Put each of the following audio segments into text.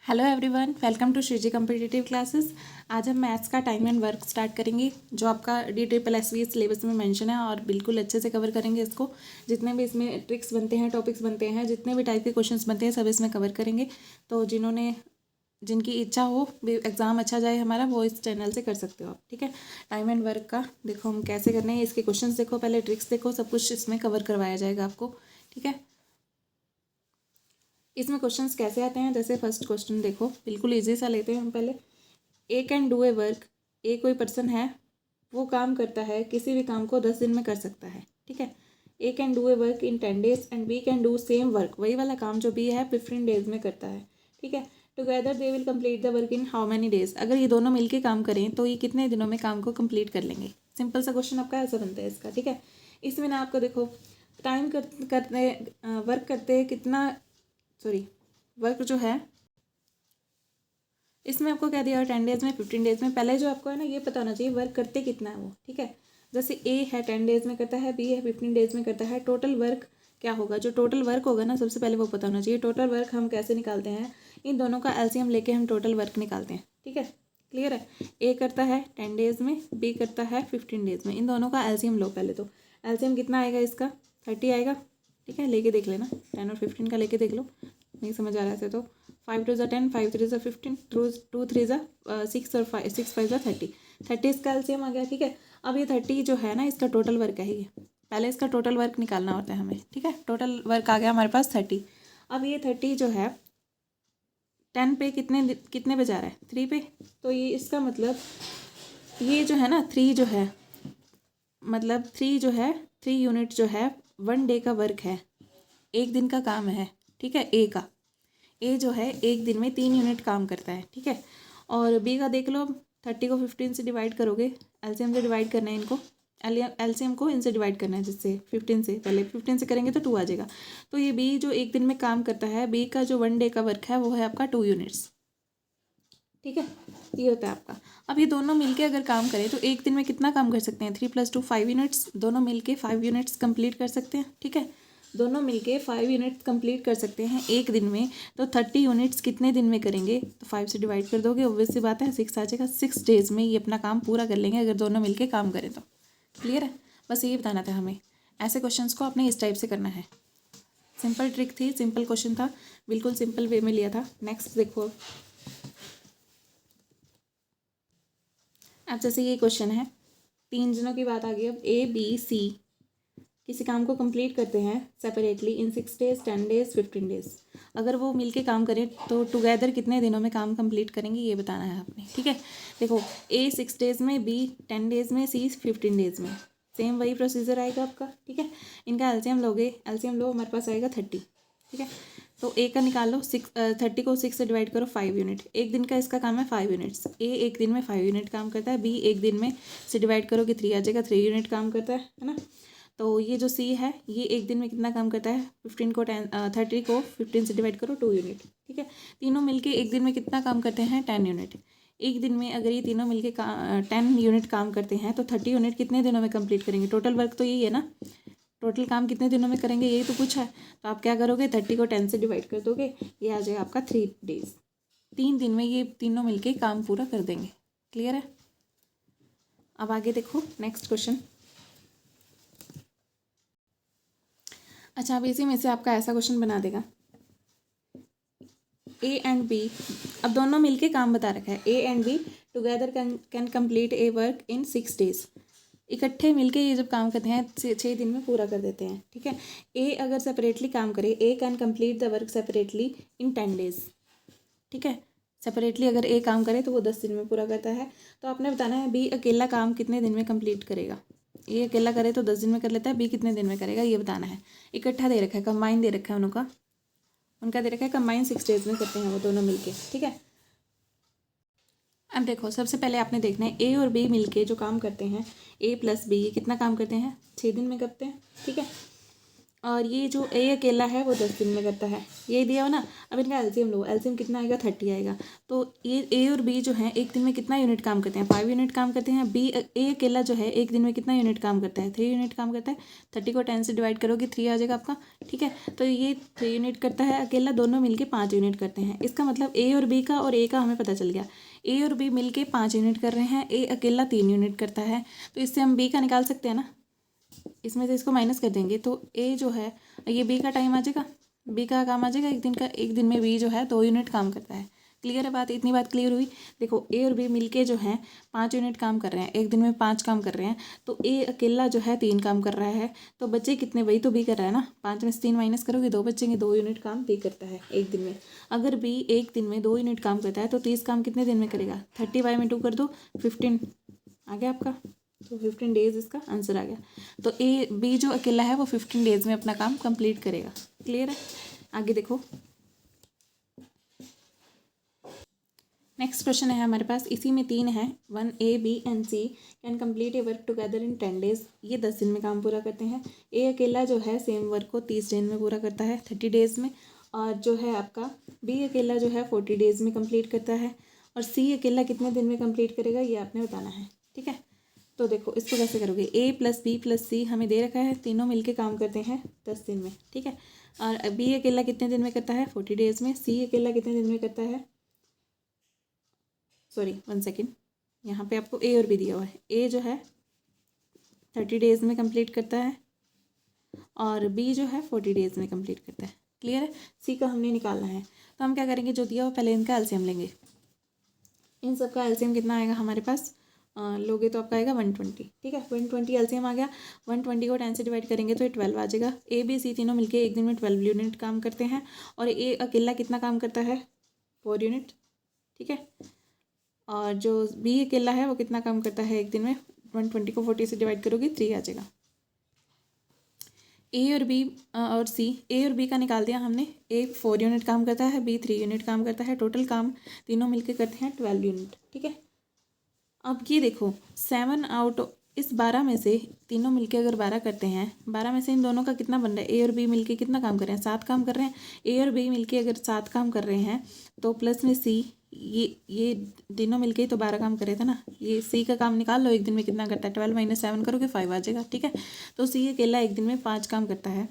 Hello everyone, welcome to Shreeji competitive classes. आज हम maths का टाइम एंड वर्क स्टार्ट करेंगे, जो आपका DSSSB सिलेबस में मेंशन है और बिल्कुल अच्छे से कवर करेंगे इसको। जितने भी इसमें ट्रिक्स बनते हैं, टॉपिक्स बनते हैं, जितने भी टाइप के क्वेश्चंस बनते हैं, सब इसमें कवर करेंगे। तो जिनकी इच्छा हो एग्ज़ाम अच्छा जाए हमारा, वो इस चैनल से कर सकते हो आप। ठीक है, टाइम एंड वर्क का देखो हम कैसे करने हैं, इसके क्वेश्चन देखो, पहले ट्रिक्स देखो, सब कुछ इसमें कवर करवाया जाएगा आपको। ठीक है, इसमें क्वेश्चंस कैसे आते हैं, जैसे फर्स्ट क्वेश्चन देखो, बिल्कुल इजी सा लेते हैं हम पहले। ए कैन डू ए वर्क, ए कोई पर्सन है, वो काम करता है, किसी भी काम को 10 दिन में कर सकता है। ठीक है, A can do a work in 10 days and B can do same work, वही वाला काम जो बी है 15 days में करता है। ठीक है, together they will complete the work in how many days, अगर ये दोनों मिलके काम करें तो ये कितने दिनों में काम को कंप्लीट कर लेंगे। सिंपल सा क्वेश्चन आपका ऐसा बनता है इसका। ठीक है, इसमें ना आपको देखो टाइम करते वर्क करते कितना, सॉरी वर्क जो है इसमें आपको क्या दिया है 10 days में 15 days में। पहले जो आपको है ना ये पता होना चाहिए वर्क करते कितना है वो। ठीक है, जैसे ए है 10 days में करता है, बी है 15 days में करता है, टोटल वर्क क्या होगा, जो टोटल वर्क होगा ना सबसे पहले वो पता होना चाहिए। टोटल वर्क हम कैसे निकालते हैं, इन दोनों का एलसीएम लेके हम टोटल वर्क निकालते हैं। ठीक है, क्लियर है। ए करता है 10 days में, बी करता है 15 days में, इन दोनों का एलसीएम लो पहले। तो एलसीएम कितना आएगा इसका 30 आएगा। ठीक है, लेके देख लेना, 10 और 15 का लेके देख लो, नहीं समझ आ रहा है तो 5 2 10, 5 3 15, 2 3 6 और 6 5 30 इसका एलसीएम आ गया। ठीक है, अब ये 30 जो है ना इसका टोटल वर्क है, ये पहले इसका टोटल वर्क निकालना होता है हमें। ठीक है, टोटल वर्क आ गया हमारे पास 30। अब ये 30 जो है 10 पे कितने पे जा रहा है, 3 पे। तो ये इसका मतलब ये जो है ना 3 जो है, मतलब 3 जो है 3 यूनिट जो है 1 डे का वर्क है, एक दिन का काम है। ठीक है, ए का, ए जो है एक दिन में 3 यूनिट काम करता है। ठीक है, और बी का देख लो, 30 को 15 से डिवाइड करोगे, एलसीएम से डिवाइड करना है इनको, एलसीएम को इनसे डिवाइड करना है, जिससे 15 से, पहले 15 से करेंगे तो 2 आ जाएगा। तो ये बी जो एक दिन में काम करता है, बी का जो 1 डे का वर्क है वो है आपका 2 यूनिट्स। ठीक है, ये होता है आपका। अब ये दोनों मिलके अगर काम करें तो एक दिन में कितना काम कर सकते हैं, 3 + 2 5 यूनिट्स, दोनों मिलके 5 यूनिट्स कंप्लीट कर सकते हैं। ठीक है, दोनों मिलके 5 यूनिट्स कंप्लीट कर सकते हैं एक दिन में। तो 30 यूनिट्स कितने दिन में करेंगे, तो 5 से डिवाइड कर दोगे, ऑब्वियस सी बात है 6 आ जाएगा। 6 days में ये अपना काम पूरा कर लेंगे अगर दोनों मिलके काम करें तो। क्लियर है, बस ये बताना था हमें। ऐसे क्वेश्चंस को आपने इस टाइप से करना है। सिंपल ट्रिक थी, सिंपल क्वेश्चन था, बिल्कुल सिंपल वे में लिया था। नेक्स्ट देखो, अब जैसे ये क्वेश्चन है, 3 जनों की बात आ गई। अब ए बी सी किसी काम को कंप्लीट करते हैं separately in 6 days 10 days 15 days, अगर वो मिलके काम करें तो टुगेदर कितने दिनों में काम कंप्लीट करेंगे, ये बताना है आपने। ठीक है, देखो ए 6 days में, बी 10 days में, सी 15 days में, सेम वही प्रोसीजर आएगा आपका। ठीक है, इनका एलसीएम लोगे, एलसीएम लो, हमारे पास आएगा 30। ठीक है, तो ए का निकाल लो, 30 को 6 से डिवाइड करो, 5 यूनिट, एक दिन का इसका काम है 5 यूनिट्स। ए एक दिन में 5 यूनिट काम करता है, बी एक दिन में से डिवाइड करोगे 3 आ जाएगा, 3 यूनिट काम करता है ना। तो ये जो सी है ये एक दिन में कितना काम करता है, 15 को 30 को 15 से डिवाइड करो, 2 यूनिट। ठीक है, तीनों मिलके एक दिन में कितना काम करते हैं, 10 यूनिट। एक दिन में अगर ये तीनों मिलके 10 यूनिट काम करते हैं तो 30 यूनिट कितने दिनों में कंप्लीट करेंगे। टोटल वर्क तो यही है ना, टोटल काम कितने दिनों में करेंगे यही तो पूछा है। तो आप क्या करोगे, 30 को 10 से डिवाइड कर दोगे, ये आ जाएगा आपका 3 days। 3 दिन में ये तीनों मिलके काम पूरा कर देंगे। क्लियर है, अब आगे देखो नेक्स्ट क्वेश्चन। अच्छा, अब इसी में से आपका ऐसा क्वेश्चन बना देगा, ए एंड बी, अब दोनों मिलके काम बता रखा है, A and be together can complete A work in 6 days, इकट्ठे मिलके ये जब काम करते हैं 6 दिन में पूरा कर देते हैं। ठीक है, ए अगर सेपरेटली काम करे, A can complete the work separately in 10 days। ठीक है, सेपरेटली अगर ए काम करे तो वो 10 दिन में पूरा करता है। तो आपने बताना है बी अकेला काम कितने दिन में कंप्लीट करेगा। ए अकेला करे तो 10 दिन में कर लेता है, बी कितने दिन में करेगा ये बताना है। इकट्ठा दे रखा है, कंबाइन दे रखा है उनका दे रखा है कंबाइन 6 days में करते हैं वो दोनों मिलके। ठीक है, अब देखो सबसे पहले आपने देखना है ए और बी मिलके जो काम करते हैं, ए + बी कितना काम करते हैं, 6 दिन में करते हैं। ठीक है, और ये जो ए अकेला है वो 10 दिन में करता है, ये दिया हो ना। अब इनका एलसीएम लो, एलसीएम कितना आएगा 30 आएगा। तो ये ए और बी जो है एक दिन में कितना यूनिट काम करते हैं, 5 यूनिट काम करते हैं। बी ए अकेला जो है एक दिन में कितना यूनिट काम करता है, 3 यूनिट काम करता है। 30 को 10 से डिवाइड करोगे 3 आ जाएगा आपका, ठीक है। तो ये 3 यूनिट करता है अकेला, दोनों मिलके 5 यूनिट करते हैं। इसका मतलब ए और बी का और ए का हमें पता चल गया। ए और बी मिलके 5 यूनिट कर रहे हैं, ए अकेला 3 यूनिट करता है। तो इससे हम बी का निकाल सकते हैं ना, इसमें से इसको माइनस कर देंगे तो ए जो है ये बी का टाइम आ जाएगा, बी का काम आ जाएगा एक दिन का। एक दिन में बी जो है 2 यूनिट काम करता है। क्लियर है बात, इतनी बात क्लियर हुई। देखो ए और बी मिलके जो है 5 यूनिट काम कर रहे हैं, एक दिन में 5 काम कर रहे हैं। तो ए अकेला जो है 3 काम कर रहा है, तो बच्चे कितने, वही तो बी कर रहा है ना। 5 में से 3 माइनस करोगे 2 बचेंगे, 2 यूनिट काम बी करता है एक दिन में। अगर बी एक दिन में 2 यूनिट काम करता है तो 30 काम कितने दिन में करेगा, 35 में 2 कर दो 15 आ गया आपका। तो 15 डेज इसका आंसर आ गया। तो ए बी जो अकेला है वो 15 डेज में अपना काम कंप्लीट करेगा। क्लियर है, आगे देखो। नेक्स्ट क्वेश्चन है हमारे पास, इसी में 3 है। 1 A B and C can complete A work together in 10 days. ये 10 दिन में काम पूरा करते हैं। ए अकेला जो है सेम वर्क को 30 दिन में पूरा करता है, 30 डेज में। और जो है आपका बी अकेला जो है 40 डेज में कंप्लीट करता है। और सी अकेला कितने दिन में कंप्लीट करेगा ये आपने बताना है, ठीक है। तो देखो इसको कैसे करोगे, ए प्लस बी प्लस सी हमें दे रखा है, तीनों मिलके काम करते हैं 10 दिन में, ठीक है। और बी अकेला कितने दिन में करता है 40 डेज में। सी अकेला कितने दिन में करता है, सॉरी 1 सेकेंड, यहाँ पे आपको ए और बी दिया हुआ है। ए जो है 30 डेज में कंप्लीट करता है और बी जो है 40 डेज में कंप्लीट करता है। क्लियर है, सी का हमने निकालना है। तो हम क्या करेंगे, जो दिया हुआ पहले इनका एलसीएम लेंगे। इन सब का एलसीएम कितना आएगा हमारे पास, लोगे तो आपका आएगा 120, ठीक है। 120 एलसीएम आ गया। 120 को 10 से डिवाइड करेंगे तो ये 12 आ जाएगा। ए बी सी तीनों मिलके एक दिन में 12 यूनिट काम करते हैं। और ए अकेला कितना काम करता है 4 यूनिट, ठीक है। और जो बी अकेला है वो कितना काम करता है एक दिन में, 120 को 40 से डिवाइड करोगे 3 आ जाएगा। ए और बी और सी, ए और बी का निकाल दिया हमने। ए 4 यूनिट काम करता है, बी 3 यूनिट काम करता है। टोटल काम तीनों मिलके करते हैं 12 यूनिट, ठीक है। अब ये देखो 7 आउट इस 12 में से तीनों मिलके अगर 12 करते हैं, 12 में से इन दोनों का कितना बन रहा है, ए और बी मिलके कितना काम कर रहे हैं, 7 काम कर रहे हैं। ए और बी मिलके अगर 7 काम कर रहे हैं तो प्लस में सी, ये तीनों मिलके ही तो 12 काम कर रहे थे ना। ये सी का काम निकाल लो, एक दिन में कितना करता है, 12 माइनस 7 करोगे 5 आ जाएगा, ठीक है। तो सी अकेला एक दिन में 5 काम करता है,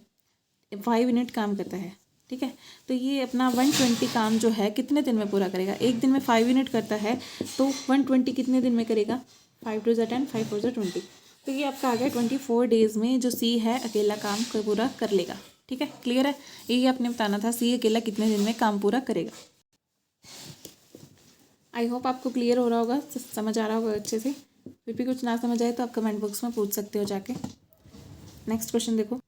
5 यूनिट काम करता है, ठीक है। तो ये अपना 120 काम जो है कितने दिन में पूरा करेगा, एक दिन में 5 यूनिट करता है तो 120 कितने दिन में करेगा, 5 2 ज़ा 10 5 4 ज़ा 20। तो ये आपका आ गया 24 डेज़ में जो सी है अकेला काम पूरा कर लेगा, ठीक है। क्लियर है, ये आपने बताना था सी अकेला कितने दिन में काम पूरा करेगा। आई होप आपको क्लियर हो रहा होगा, समझ आ रहा होगा अच्छे से। फिर भी कुछ ना समझ आए तो आप कमेंट बॉक्स में पूछ सकते हो जाके। नेक्स्ट क्वेश्चन देखो,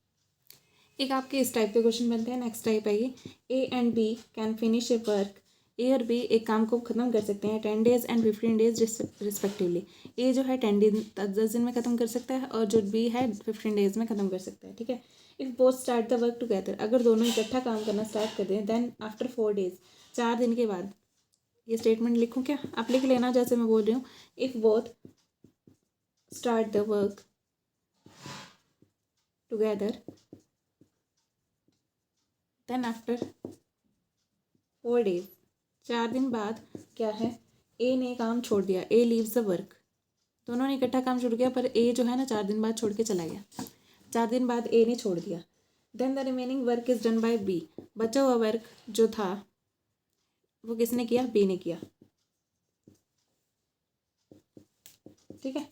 एक आपके इस टाइप के क्वेश्चन बनते हैं। नेक्स्ट टाइप है ये, A and B can finish a work. A और बी एक काम को ख़त्म कर सकते हैं 10 डेज एंड 15 डेज रिस्पेक्टिवली। ए जो है 10 दिन में ख़त्म कर सकता है और जो बी है 15 डेज में ख़त्म कर सकता है, ठीक है। If both start the work together, अगर दोनों इकट्ठा काम करना स्टार्ट कर दें, देन आफ्टर 4 डेज, 4 दिन के बाद। ये स्टेटमेंट लिखूँ क्या, आप लिख लेना जैसे मैं बोल रही हूँ। If both start the work together then after 4 days, 4 दिन बाद क्या है, ए ने काम छोड़ दिया, ए लीव्स द वर्क। दोनों ने इकट्ठा काम छोड़ गया पर ए जो है ना 4 दिन बाद छोड़ के चला गया। 4 दिन बाद ए ने छोड़ दिया। Then the remaining work is done by B, बचा हुआ वर्क जो था वो किसने किया, बी ने किया, ठीक है।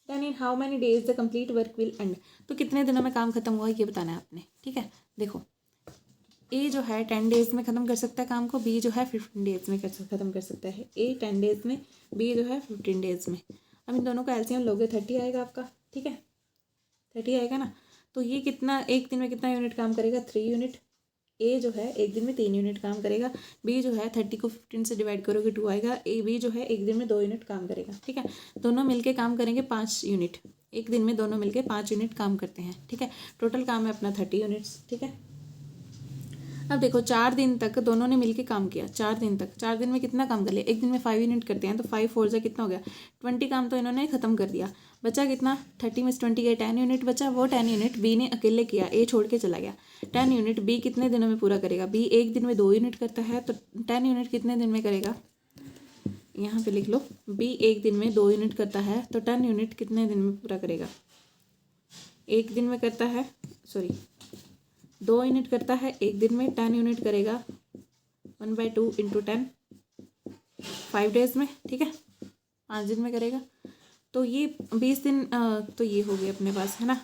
Then in how many days the complete work will end, तो कितने दिनों में काम खत्म हुआ ये बताना है आपने, ठीक है। देखो ए जो है 10 डेज में ख़त्म कर सकता है काम को, बी जो है 15 डेज में ख़त्म कर सकता है। ए 10 डेज में, बी जो है 15 डेज में। अब इन दोनों का एलसीएम लोगे 30 आएगा आपका, ठीक है। 30 आएगा ना, तो ये कितना एक दिन में कितना यूनिट काम करेगा, 3 यूनिट। ए जो है एक दिन में 3 यूनिट काम करेगा। बी जो है 30 को 15 से डिवाइड करोगे 2 आएगा। ए बी जो है एक दिन में 2 यूनिट काम करेगा, ठीक है। दोनों मिलके काम करेंगे 5 यूनिट, एक दिन में दोनों मिलके 5 यूनिट काम करते हैं, ठीक है। टोटल काम है अपना 30 यूनिट्स, ठीक है। अब देखो 4 दिन तक दोनों ने मिलके काम किया, 4 दिन तक, 4 दिन में कितना काम कर लिया, एक दिन में 5 यूनिट करते हैं तो 5 4 जा कितना हो गया 20 काम तो इन्होंने ख़त्म कर दिया। बचा कितना 30 में से 20 गए 10 यूनिट बचा, वो 10 यूनिट बी ने अकेले किया, ए छोड़ के चला गया। 10 यूनिट बी कितने दिनों में पूरा करेगा, बी एक दिन में 2 यूनिट करता है तो 10 यूनिट कितने दिन में करेगा, यहाँ पे लिख लो, बी एक दिन में 2 यूनिट करता है तो 10 यूनिट कितने दिन में पूरा करेगा, एक दिन में करता है, सॉरी 2 यूनिट करता है एक दिन में, 10 यूनिट करेगा 1/2 × 10 5 डेज में, ठीक है 5 दिन में करेगा। तो ये 20 दिन तो ये हो गए अपने पास, है ना,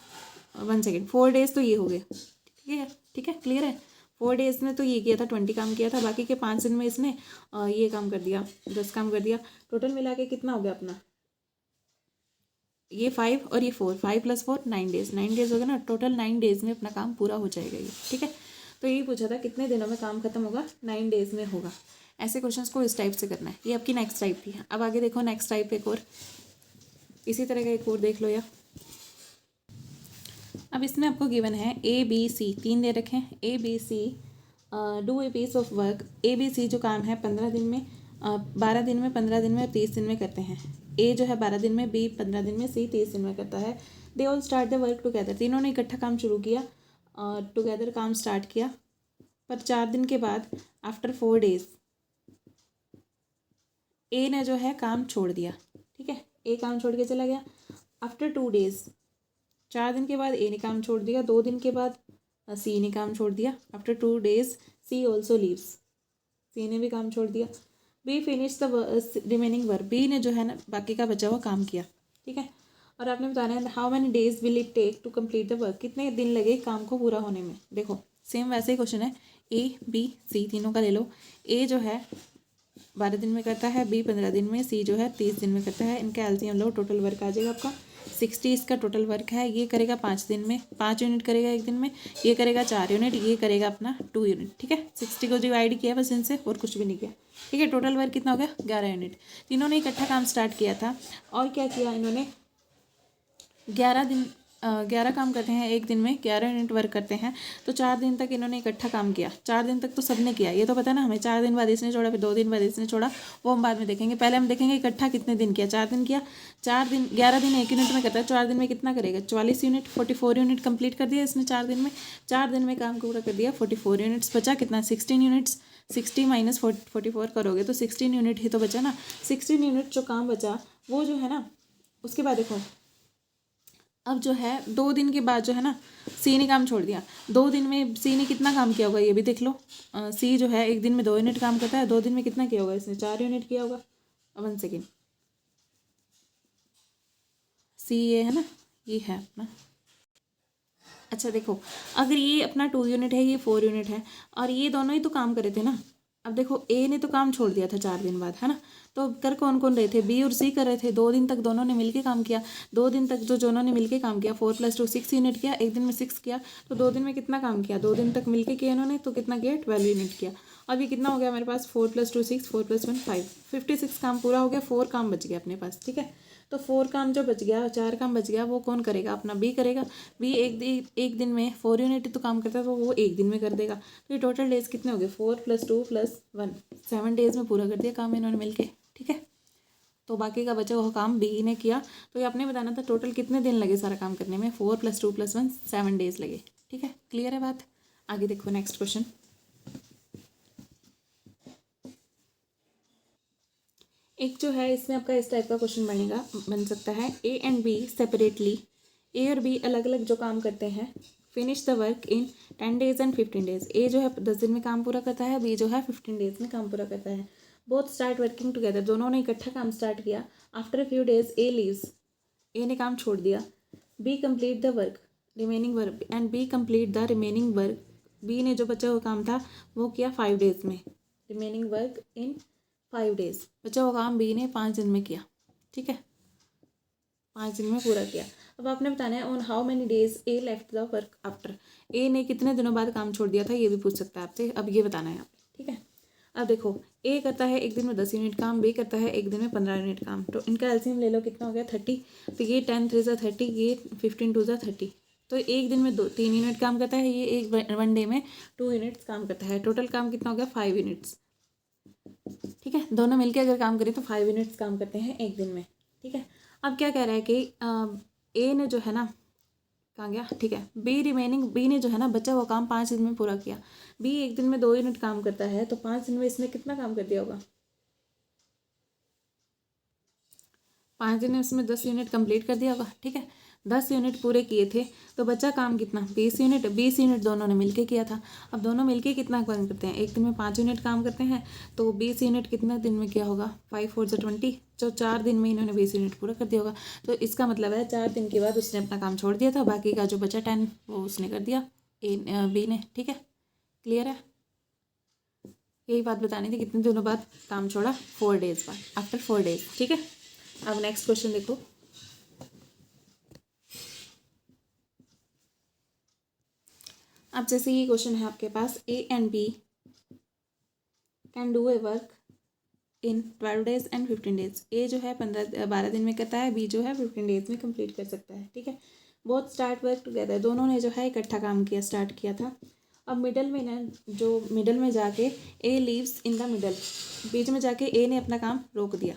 1 सेकेंड 4 डेज तो ये हो गए, ठीक है क्लियर है। 4 डेज में तो ये किया था 20 काम किया था, बाकी के 5 दिन में इसने ये काम कर दिया 10 काम कर दिया। टोटल मिला के कितना हो गया अपना, ये 5 और ये 4, 5 + 4 9 डेज, 9 डेज हो गया ना, टोटल 9 डेज में अपना काम पूरा हो जाएगा ये, ठीक है। तो यही पूछा था कितने दिनों में काम खत्म होगा, 9 डेज में होगा। ऐसे क्वेश्चंस को इस टाइप से करना है। ये आपकी नेक्स्ट टाइप थी। अब आगे देखो नेक्स्ट टाइप एक और, इसी तरह का एक और देख लो। या अब इसमें आपको गिवन है ABC 3 दे रखे हैं, ABC do a piece of work, ABC जो काम है 15 दिन में 12 दिन में 15 दिन में और 30 दिन में करते हैं। ए जो है 12 दिन में, बी 15 दिन में, सी 30 दिन में करता है। They all start the work together, तीनों ने इकट्ठा काम शुरू किया, टुगेदर काम स्टार्ट किया, पर 4 दिन के बाद आफ्टर 4 डेज ए ने जो है काम छोड़ दिया, ठीक है, ए काम छोड़ के चला गया। आफ्टर 2 डेज, 4 दिन के बाद ए ने काम छोड़ दिया, 2 दिन के बाद सी ने काम छोड़ दिया। After 2 days C also leaves, C ने भी काम छोड़ दिया। B finish the remaining work, B ने जो है ना बाकी का बचा हुआ काम किया, ठीक है। और आपने बताना है how many days will it take to complete the work, कितने दिन लगे काम को पूरा होने में। देखो सेम वैसे ही क्वेश्चन है, A B C तीनों का ले लो। ए जो है 12 दिन में करता है, बी 15 दिन में, सी जो है 30 दिन में करता है। इनका एलसीएम लो, टोटल वर्क आ जाएगा आपका 60। इसका टोटल वर्क है, ये करेगा 5 दिन में, 5 यूनिट करेगा एक दिन में, ये करेगा 4 यूनिट, ये करेगा अपना 2 यूनिट, ठीक है। 60 को डिवाइड किया बस इनसे, और कुछ भी नहीं किया, ठीक है। टोटल वर्क कितना हो गया 11 यूनिट। तीनों ने इकट्ठा काम स्टार्ट किया था, और क्या किया इन्होंने 11 काम करते हैं एक दिन में, 11 यूनिट वर्क करते हैं, तो 4 दिन तक इन्होंने इकट्ठा काम किया। 4 दिन तक तो सबने किया, ये तो पता है ना हमें। 4 दिन बाद इसने छोड़ा, फिर 2 दिन बाद इसने छोड़ा, वो हम बाद में देखेंगे। पहले हम देखेंगे इकट्ठा कितने दिन किया। 4 दिन किया, 4 दिन 11 दिन 1 यूनिट में करता है, 4 दिन में कितना करेगा 44 यूनिट, 44 यूनिट कंप्लीट कर दिया इसने 4 दिन में। 4 दिन में काम पूरा कर दिया, 44 यूनिट्स बचा कितना 16 यूनिट्स। 60 माइनस 44 करोगे तो 16 यूनिट ही तो बचा ना। 16 यूनिट जो काम बचा वो जो है ना, उसके बाद देखो अब जो है 2 दिन के बाद जो है ना सी ने काम छोड़ दिया। 2 दिन में सी ने कितना काम किया होगा ये भी देख लो। सी जो है एक दिन में 2 यूनिट काम करता है, 2 दिन में कितना किया होगा इसने 4 यूनिट किया होगा। 1 सेकेंड, सी ये है ना, ये है अपना। अच्छा देखो अगर ये अपना 2 यूनिट है, ये 4 यूनिट है, और ये दोनों ही तो काम कर रहे थे ना। अब देखो ए ने तो काम छोड़ दिया था 4 दिन बाद, है ना, तो कर कौन कौन रहे थे, बी और सी कर रहे थे। 2 दिन तक दोनों ने मिलके काम किया। 2 दिन तक जो दोनों ने मिलके काम किया, 4 + 2 6 यूनिट किया, एक दिन में 6 किया, तो 2 दिन में कितना काम किया, 2 दिन तक मिलके किया इन्होंने, तो कितना किया 12 यूनिट किया। अब ये कितना हो गया मेरे पास 4 + 2 6, 4 + 1 5, 56 काम पूरा हो गया। 4 काम बच गया अपने पास, ठीक है। तो 4 काम जो बच गया, 4 काम बच गया, वो कौन करेगा, अपना बी करेगा। बी एक दिन में 4 यूनिट तो काम करता है, तो वो एक दिन में कर देगा। तो ये टोटल डेज कितने हो गए 4 + 2 + 1, 7 डेज में पूरा कर दिया काम इन्होंने मिलके, ठीक है। तो बाकी का बचा हुआ काम बी ने किया। तो ये आपने बताना था टोटल कितने दिन लगे सारा काम करने में, 4 + 2 + 1 7 डेज लगे, ठीक है। क्लियर है बात। आगे देखो नेक्स्ट क्वेश्चन। एक जो है इसमें आपका इस टाइप का क्वेश्चन बन सकता है। A and B separately, A और बी अलग अलग जो काम करते हैं, finish the work in 10 days and 15 days. A जो है 10 दिन में काम पूरा करता है, बी जो है 15 डेज में काम पूरा करता है। बोथ स्टार्ट वर्किंग टुगेदर, दोनों ने इकट्ठा काम स्टार्ट किया। After a few days A leaves, A ने काम छोड़ दिया। B complete the work remaining work and B complete the remaining work, B ने जो बचा हुआ काम था वो किया 5 डेज में। रिमेनिंग वर्क इन 5 डेज, बचा हुआ काम बी ने 5 दिन में किया, ठीक है, 5 दिन में पूरा किया। अब आपने बताना है on how many days A left the work after, A ने कितने दिनों बाद काम छोड़ दिया था, ये भी पूछ सकता है आपसे। अब ये बताना है आप, ठीक है। अब देखो ए करता है एक दिन में 10 यूनिट काम, बी करता है एक दिन में 15 यूनिट काम, तो इनका एलसीएम ले लो कितना हो गया 30। तो ये 10 × 3 = 30, ये 15 × 2 = 30, तो एक दिन में 3 यूनिट काम करता है, ये एक 1 डे में 2 यूनिट्स काम करता है। टोटल काम कितना हो गया? 5 यूनिट्स। ठीक है, दोनों मिलके अगर काम करें तो 5 यूनिट्स काम करते हैं एक दिन में। ठीक है, अब क्या कह रहा है कि ए ने जो है ना, कहाँ गया? ठीक है, बी ने जो है ना बचा हुआ काम 5 दिन में पूरा किया। बी एक दिन में 2 यूनिट काम करता है, तो 5 दिन में इसने कितना काम कर दिया होगा? 5 दिन में उसमें 10 यूनिट कंप्लीट कर दिया होगा। ठीक है, 10 यूनिट पूरे किए थे, तो बचा काम कितना? 20 यूनिट। 20 यूनिट दोनों ने मिलके किया था। अब दोनों मिलके कितना काम करते हैं? एक दिन में 5 यूनिट काम करते हैं, तो 20 यूनिट कितने दिन में किया होगा? 5 4 जा 20, जो 4 दिन में इन्होंने 20 यूनिट पूरा कर दिया होगा। तो इसका मतलब है 4 दिन के बाद उसने अपना काम छोड़ दिया था, बाकी का जो बचा 10 वो उसने कर दिया बी ने। ठीक है, क्लियर है? यही बात बतानी थी, कितने दिनों बाद काम छोड़ा? 4 डेज बाद, आफ्टर 4 डेज। ठीक है, अब नेक्स्ट क्वेश्चन देखो। अब जैसे ये क्वेश्चन है आपके पास, A and B can do a work in 12 days and 15 days. A जो है 12 दिन में करता है, बी जो है 15 डेज में कंप्लीट कर सकता है। ठीक है, बोथ स्टार्ट वर्क टुगेदर, दोनों ने जो है इकट्ठा काम किया, स्टार्ट किया था। अब मिडल में ना, जो मिडल में जाके ए लीव्स इन द मिडल, बीच में जाके ए ने अपना काम रोक दिया।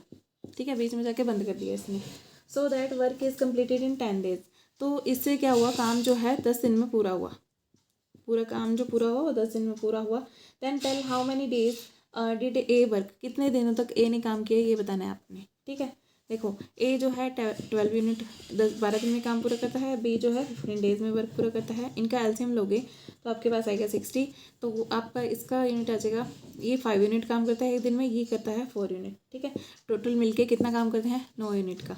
ठीक है, बीच में जाके बंद कर दिया इसने। So that work is completed in 10 days. तो इससे क्या हुआ? काम जो है 10 दिन में पूरा हुआ। पूरा काम जो पूरा हुआ वो 10 दिन में पूरा हुआ। Then tell how many days did A work, कितने दिनों तक ए ने काम किया ये बताना है आपने। ठीक है, देखो ए जो है 12 यूनिट 12 दिन में काम पूरा करता है, बी जो है 15 डेज में वर्क पूरा करता है। इनका एलसीएम लोगे तो आपके पास आएगा 60, तो आपका इसका यूनिट आ जाएगा, ये 5 यूनिट काम करता है एक दिन में, ये करता है 4 यूनिट। ठीक है, टोटल मिलके कितना काम करते हैं? 9 यूनिट का।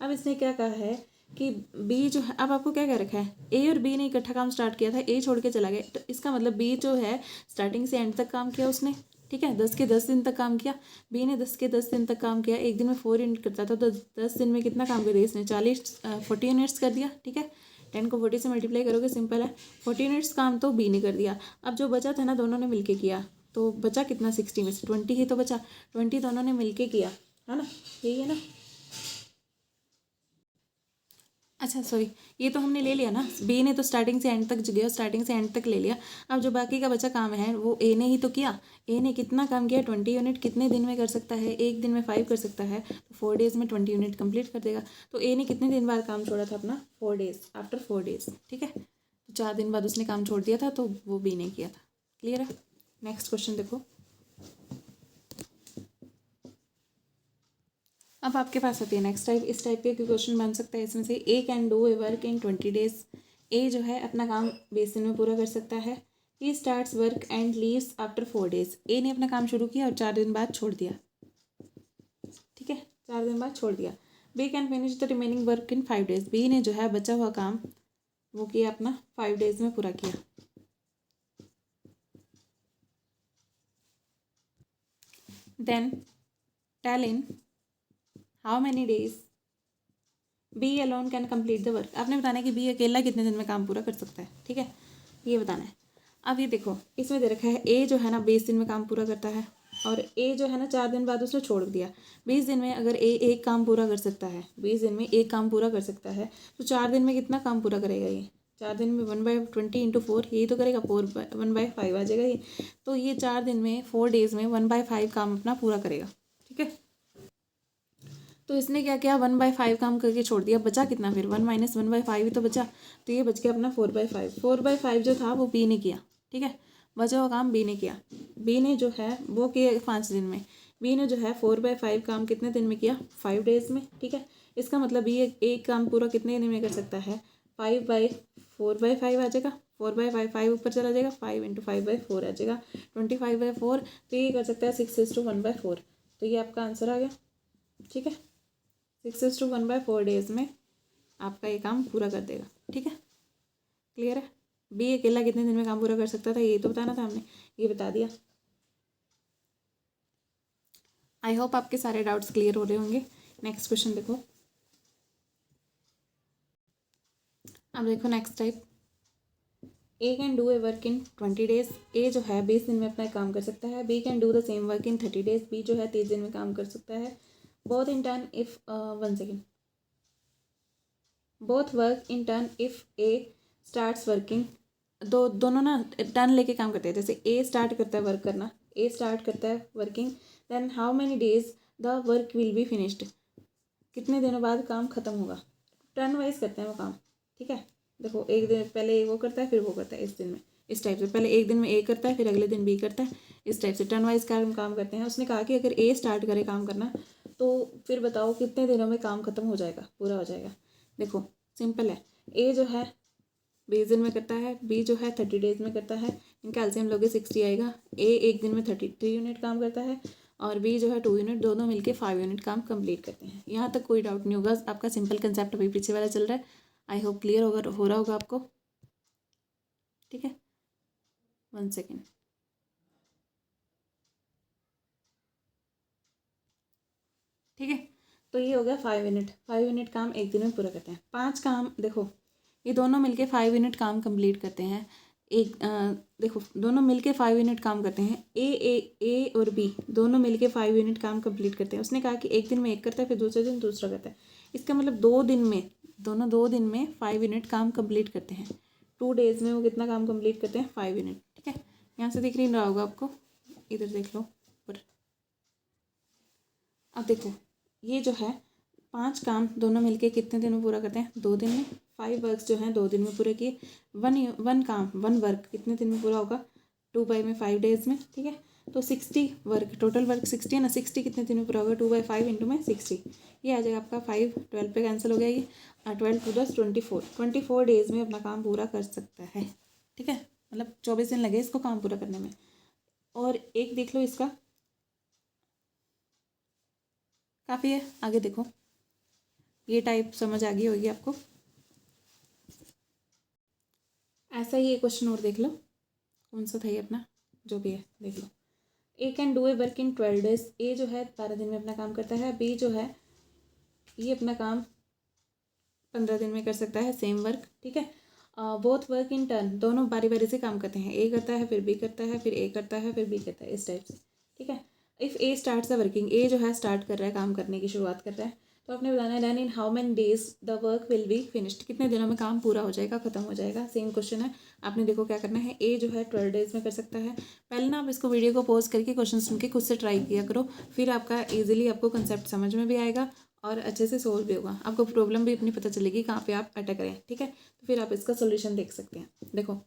अब इसने क्या कहा है कि बी जो है, अब आपको क्या कह रखा है? ए और बी ने इकट्ठा काम स्टार्ट किया था, ए छोड़ के चला गया, तो इसका मतलब बी जो है स्टार्टिंग से एंड तक काम किया उसने। ठीक है, 10 के 10 दिन तक काम किया। बी ने 10 के 10 दिन तक काम किया, एक दिन में 4 यूनिट करता था, तो 10 दिन में कितना काम कर दिया इसने? 40 यूनिट्स कर दिया। ठीक है, 10 को 40 से मल्टीप्लाई करोगे, सिंपल है। 40 यूनिट्स काम तो बी ने कर दिया। अब जो बचा था ना, दोनों ने मिलके किया, तो बचा कितना? 60 में से 20 ही तो बचा, 20 दोनों ने मिलके किया, है ना? यही है ना? अच्छा सॉरी, ये तो हमने ले लिया ना, बी ने तो स्टार्टिंग से एंड तक गया, स्टार्टिंग से एंड तक ले लिया। अब जो बाकी का बचा काम है वो ए ने ही तो किया। ए ने कितना काम किया? 20 यूनिट। कितने दिन में कर सकता है? एक दिन में 5 कर सकता है, तो 4 डेज में 20 यूनिट कंप्लीट कर देगा। तो ए ने कितने दिन बाद काम छोड़ा था अपना? 4 डेज, आफ्टर 4 डेज। ठीक है, तो 4 दिन बाद उसने काम छोड़ दिया था, तो वो बी ने किया था। क्लियर है? नेक्स्ट क्वेश्चन देखो। अब आपके पास होती है नेक्स्ट टाइप। इस टाइप के क्वेश्चन बन सकता है इसमें से, A can do a work in 20 days. A जो है अपना काम 20 दिन में पूरा कर सकता है। He starts work and leaves after 4 days. A ने अपना काम शुरू किया और 4 दिन बाद छोड़ दिया। ठीक है, 4 दिन बाद छोड़ दिया। B can finish the remaining work in 5 days. B ने जो है बचा हुआ काम वो किया अपना 5 डेज में पूरा किया। Then tell in how many days B alone can complete the work. आपने बताना है कि बी अकेला कितने दिन में काम पूरा कर सकता है। ठीक है, ये बताना है। अब ये देखो, इसमें दे रखा है ए जो है ना 20 दिन में काम पूरा करता है, और ए जो है ना 4 दिन बाद उसने छोड़ दिया। 20 दिन में अगर ए एक काम पूरा कर सकता है, 20 दिन में एक काम पूरा कर सकता है, तो 4 दिन में कितना काम पूरा करेगा ये? 4 दिन में 1/20 इंटू 4, यही तो करेगा। 1/5 आ जाएगा ये। तो ये 4 दिन में 4 डेज में 1/5 काम अपना पूरा करेगा। ठीक है, तो इसने क्या किया? 1/5 काम करके छोड़ दिया। बचा कितना फिर? 1 माइनस 1/5 ही तो बचा, तो ये बच गया अपना 4/5। 4/5 जो था वो बी ने किया। ठीक है, बचा हुआ काम बी ने किया। बी ने जो है वो किया 5 दिन में। बी ने जो है 4/5 काम कितने दिन में किया? 5 डेज में। ठीक है, इसका मतलब बी एक काम पूरा कितने दिन में कर सकता है? 5/4/5 आ जाएगा। 4/5 5 ऊपर चला जाएगा, 5 इंटू 5/4 आ जाएगा, 25/4। तो ये कर सकता है 6:1/4। तो ये आपका आंसर आ गया। ठीक है, 6:1/4 डेज में आपका ये काम पूरा कर देगा। ठीक है, क्लियर है? बी अकेला कितने दिन में काम पूरा कर सकता था ये तो बताना था हमने, ये बता दिया। आई होप आपके सारे डाउट्स क्लियर हो रहे होंगे। नेक्स्ट क्वेश्चन देखो। अब देखो next type, A can do a work in 20 days. A जो है 20 दिन में अपना काम कर सकता है। B can do the same work in 30 days. B जो है 30 दिन में काम कर सकता है। Both in turn if 1 second. Both work in turn if A starts working, दोनों ना टर्न लेके काम करते हैं। जैसे ए स्टार्ट करता है वर्क करना, ए स्टार्ट करता है working, then how many days the work will be finished, कितने दिनों बाद काम खत्म होगा। टर्न वाइज करते हैं वो काम, ठीक है। देखो एक दिन पहले वो करता है फिर वो करता है, इस दिन में इस टाइप से, पहले एक दिन में ए करता है फिर अगले दिन बी करता है, इस टाइप से टर्न वाइज काम करते हैं। उसने कहा कि अगर ए स्टार्ट करे काम करना तो फिर बताओ कितने दिनों में काम खत्म हो जाएगा, पूरा हो जाएगा। देखो सिंपल है, ए जो है 20 दिन में करता है, बी जो है 30 डेज में करता है, इनका एलसीएम लोगे 60 आएगा। ए एक दिन में 33 यूनिट काम करता है और बी जो है 2 यूनिट, दोनों मिलके 5 यूनिट काम कंप्लीट करते हैं। यहाँ तक कोई डाउट नहीं होगा, आपका सिंपल कंसेप्ट अभी पीछे वाला चल रहा है। आई होप क्लियर होगा, हो रहा होगा आपको, ठीक है। 1 सेकेंड, ठीक है। तो ये हो गया 5 यूनिट, 5 यूनिट काम एक दिन में पूरा करते हैं। 5 काम देखो ये दोनों मिलके 5 यूनिट काम कंप्लीट करते हैं। एक देखो दोनों मिलके 5 यूनिट काम करते हैं। ए और बी दोनों मिलके 5 यूनिट काम कंप्लीट करते हैं। उसने कहा कि एक दिन में एक करता है फिर दूसरे दिन दूसरा करता है। इसका मतलब 2 दिन में, दोनों 2 दिन में 5 यूनिट काम कंप्लीट करते हैं। 2 डेज में वो कितना काम कंप्लीट करते हैं, 5 यूनिट, ठीक है। यहाँ से दिख नहीं रहा होगा आपको, इधर देख लो ऊपर। अब देखो ये जो है 5 काम दोनों मिलके कितने दिन में पूरा करते हैं, 2 दिन में। 5 वर्क्स जो हैं 2 दिन में पूरे किए। वन वर्क कितने दिन में पूरा होगा, 2/5 डेज में, ठीक है। तो 60 वर्क, टोटल वर्क 60 है ना, 60 कितने दिन में पूरा होगा, 2/5 इंटू में 60, ये आ जाएगा आपका 5, 12 पे कैंसिल हो गया ये, 12 + 10 24 डेज में अपना काम पूरा कर सकता है, ठीक है। मतलब 24 दिन लगे इसको काम पूरा करने में। और एक देख लो इसका, काफ़ी है। आगे देखो, ये टाइप समझ आ गई होगी आपको। ऐसा ही एक क्वेश्चन और देख लो, कौन सा था ये अपना, जो भी है देख लो। A can do a work in 12 days, A जो है 12 दिन में अपना काम करता है। बी जो है ये अपना काम 15 दिन में कर सकता है, सेम वर्क, ठीक है। बोथ वर्क इन टर्न, दोनों बारी बारी से काम करते हैं। ए करता है फिर बी करता है, फिर ए करता है फिर बी करता है, इस टाइप से, ठीक है। If A starts the working, A जो है स्टार्ट कर रहा है, काम करने की शुरुआत कर रहा है, तो आपने बताना है then in how many days the work will be finished, कितने दिनों में काम पूरा हो जाएगा, खत्म हो जाएगा। सेम क्वेश्चन है, आपने देखो क्या करना है। ए जो है 12 डेज में कर सकता है। पहले ना आप इसको वीडियो को पॉज करके क्वेश्चन सुन के खुद से ट्राई किया करो, फिर आपका ईजिली आपको कंसेप्ट समझ में भी आएगा और अच्छे से सोल्व भी होगा। आपको प्रॉब्लम भी अपनी पता चलेगी कहाँ पे आप अटक रहे हैं, ठीक है। तो फिर आप इसका सोल्यूशन देख सकते हैं। देखो